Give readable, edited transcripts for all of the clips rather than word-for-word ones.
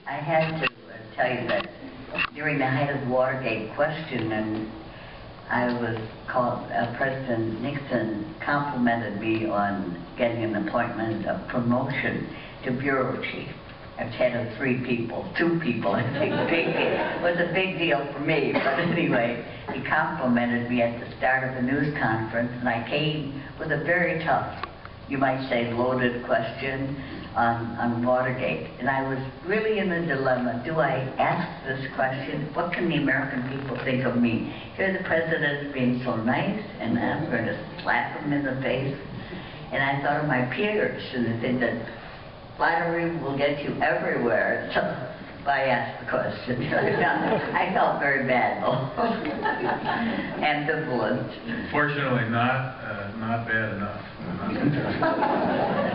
I had to tell you that during the height of the Watergate question, and I was called, President Nixon complimented me on getting an appointment, a promotion to bureau chief. I've head of 3 people, 2 people, I think. It was a big deal for me, but anyway, he complimented me at the start of a news conference, and I came with a very tough, you might say, loaded question on Watergate. And I was really in a dilemma. Do I ask this question? What can the American people think of me? Here the president's being so nice, and I'm going to slap him in the face. And I thought of my peers, and they think that flattery will get you everywhere. So I asked the question. I felt very bad, though. Ambivalent. Fortunately, not bad enough.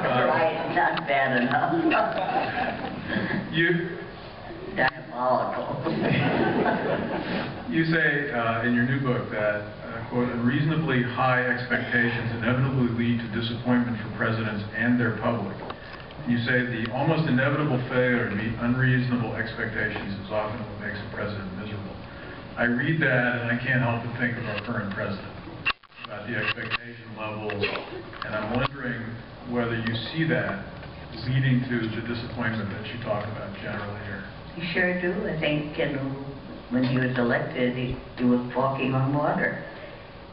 Right, not bad enough. Diabolical. You say in your new book that, quote, unreasonably high expectations inevitably lead to disappointment for presidents and their public. You say the almost inevitable failure to meet unreasonable expectations is often what makes a president miserable. I read that and I can't help but think of our current president, about the expectation levels, and I'm wondering whether you see that leading to the disappointment that you talk about generally here. You sure do. I think, you know, when he was elected, he was walking on water.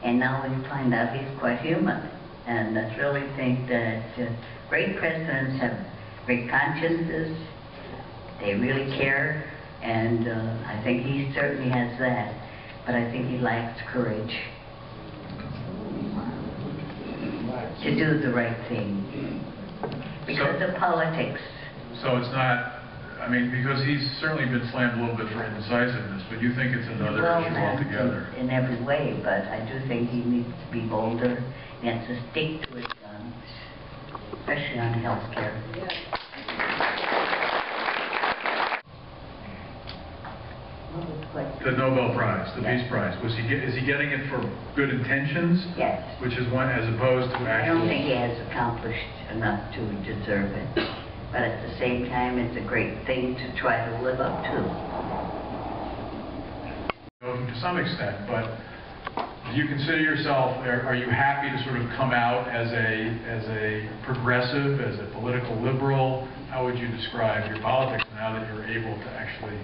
And now we find out he's quite human. And I really think that great presidents have great consciences. They really care. And I think he certainly has that. But I think he lacks courage to do the right thing. Because of politics. So it's not, I mean, because he's certainly been slammed a little bit for indecisiveness, but you think it's another issue altogether. In every way, but I do think he needs to be bolder. He has to stick to his guns, especially on health care. The Nobel Prize, the Peace Prize, is he getting it for good intentions? Yes. Which is one as opposed to actual... I don't think he has accomplished enough to deserve it. But at the same time, it's a great thing to try to live up to. To some extent, but do you consider yourself, are you happy to sort of come out as a progressive, as a political liberal? How would you describe your politics now that you're able to actually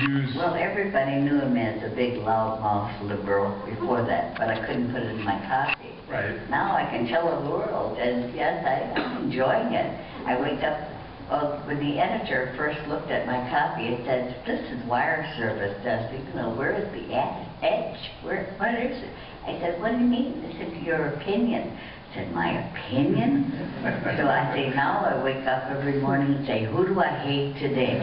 use... Well, everybody knew him as a big loudmouth liberal before that, but I couldn't put it in my copy. Right. Now I can tell the world, and yes, I'm enjoying it. I wake up, well, when the editor first looked at my copy, it said, this is wire service, Dusty. You know, where is the edge? What is it? I said, what do you mean? They said, your opinion. I said, my opinion? So I say, now I wake up every morning and say, who do I hate today?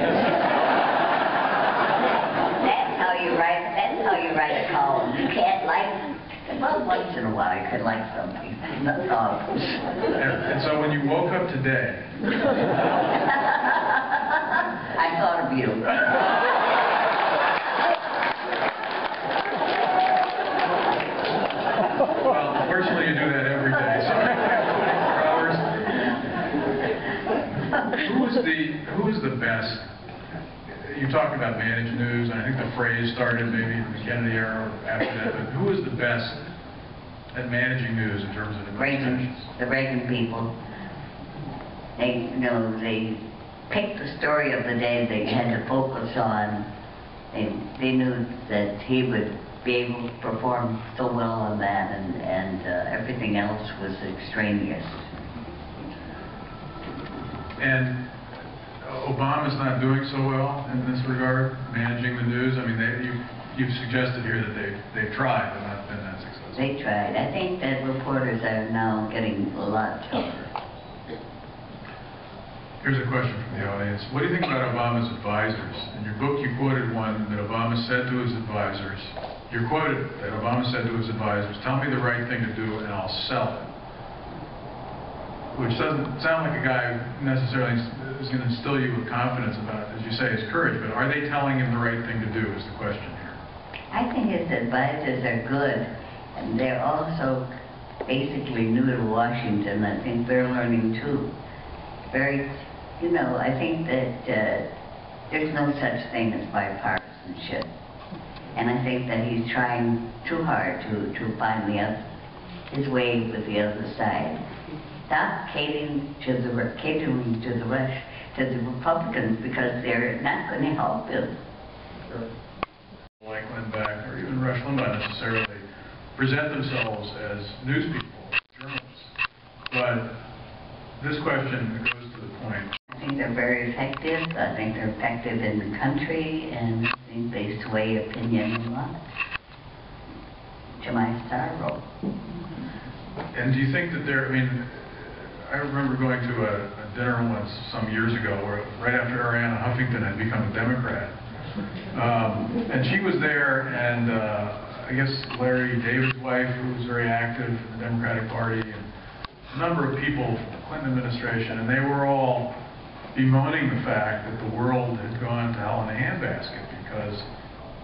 That's how you write a column. You can't like, well, once in a while I could like some people. That's all. And so when you woke up today... I thought of you. Well, fortunately you do that every day, so 24 hours. Who is the best? You talked about managed news, and I think the phrase started maybe in the Kennedy era or after that, but who is the best at managing news in terms of the Reagan people. They, you know, they picked the story of the day they had to focus on. They knew that he would be able to perform so well on that, and everything else was extraneous. And Obama's not doing so well in this regard, managing the news. I mean, you've suggested here that they've tried, but not been that successful. They tried. I think that reporters are now getting a lot tougher. Here's a question from the audience. What do you think about Obama's advisors? In your book, you quoted one that Obama said to his advisors. You're quoted that Obama said to his advisors, tell me the right thing to do and I'll sell it. Which doesn't sound like a guy who necessarily is going to instill you with confidence about, as you say, his courage, but are they telling him the right thing to do is the question here. I think his advisors are good, and they're also basically new to Washington. I think they're learning too. You know, I think that there's no such thing as bipartisanship. And I think that he's trying too hard to find his way with the other side. Stop catering to the Republicans, because they're not going to help him. Like Lindbeck or even Rush Limbaugh necessarily present themselves as news people, journalists. But this question goes to the point. I think they're very effective. I think they're effective in the country, and I think they sway opinion a lot, to my sorrow. And do you think that I mean, I remember going to a dinner once some years ago where right after Arianna Huffington had become a Democrat. And she was there, and I guess Larry David's wife, who was very active in the Democratic Party, and a number of people from the Clinton administration, and they were all bemoaning the fact that the world had gone to hell in a handbasket because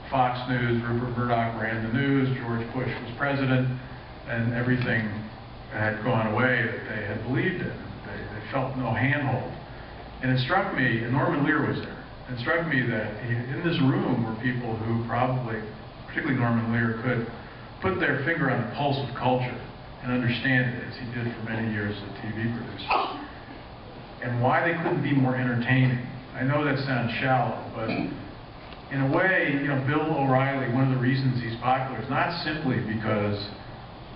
Fox News, Rupert Murdoch ran the news, George Bush was president, and everything had gone away that they had believed in. They felt no handhold. And it struck me, and Norman Lear was there, it struck me that in this room were people who probably, particularly Norman Lear, could put their finger on the pulse of culture and understand it, as he did for many years as a TV producer, and why they couldn't be more entertaining. I know that sounds shallow, but in a way, you know, Bill O'Reilly, one of the reasons he's popular is not simply because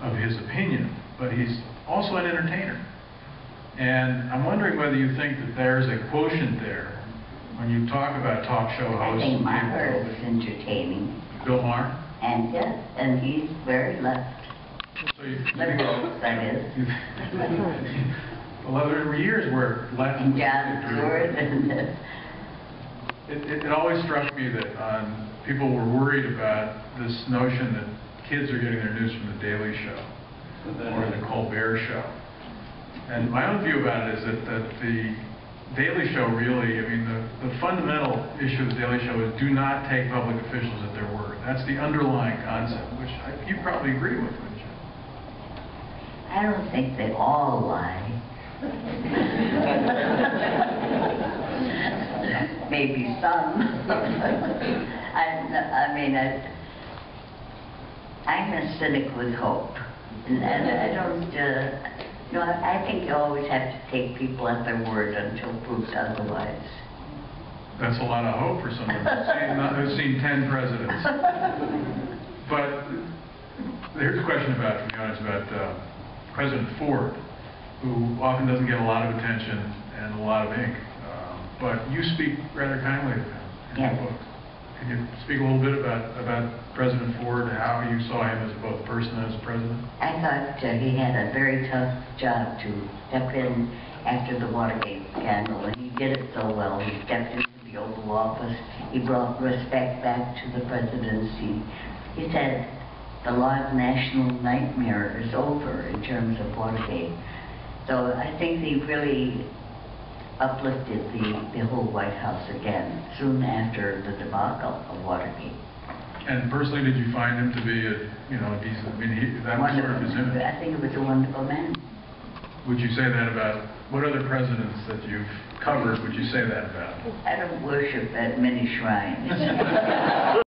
of his opinion, but he's also an entertainer. And I'm wondering whether you think that there's a quotient there when you talk about talk show hosts. I think Maher was entertaining. Bill Maher? And yes, and he's very left. So you Liberal, that is. Well, there were years where left. And John Stewart and It always struck me that people were worried about this notion that kids are getting their news from The Daily Show or The Colbert Show. And my own view about it is that the Daily Show really, I mean, the fundamental issue of The Daily Show is do not take public officials at their word. That's the underlying concept, which you probably agree with, wouldn't you? I don't think they all lie. Maybe some. I'm a cynic with hope. And I don't, you know, I think you always have to take people at their word until proved otherwise. That's a lot of hope for someone who's seen 10 presidents. But here's a question from the audience about President Ford, who often doesn't get a lot of attention and a lot of ink. But you speak rather kindly of him in your book. Can you speak a little bit about President Ford, how you saw him as both a person and as a president? I thought he had a very tough job to step in after the Watergate scandal, and he did it so well. He stepped into the Oval Office. He brought respect back to the presidency. He said the last national nightmare is over in terms of Watergate. So I think he really uplifted the whole White House again soon after the debacle of Watergate. And personally, did you find him to be a decent? I mean, that was sort of his image. I think he was a wonderful man. Would you say that about what other presidents that you've covered? Would you say that about? I don't worship at many shrines.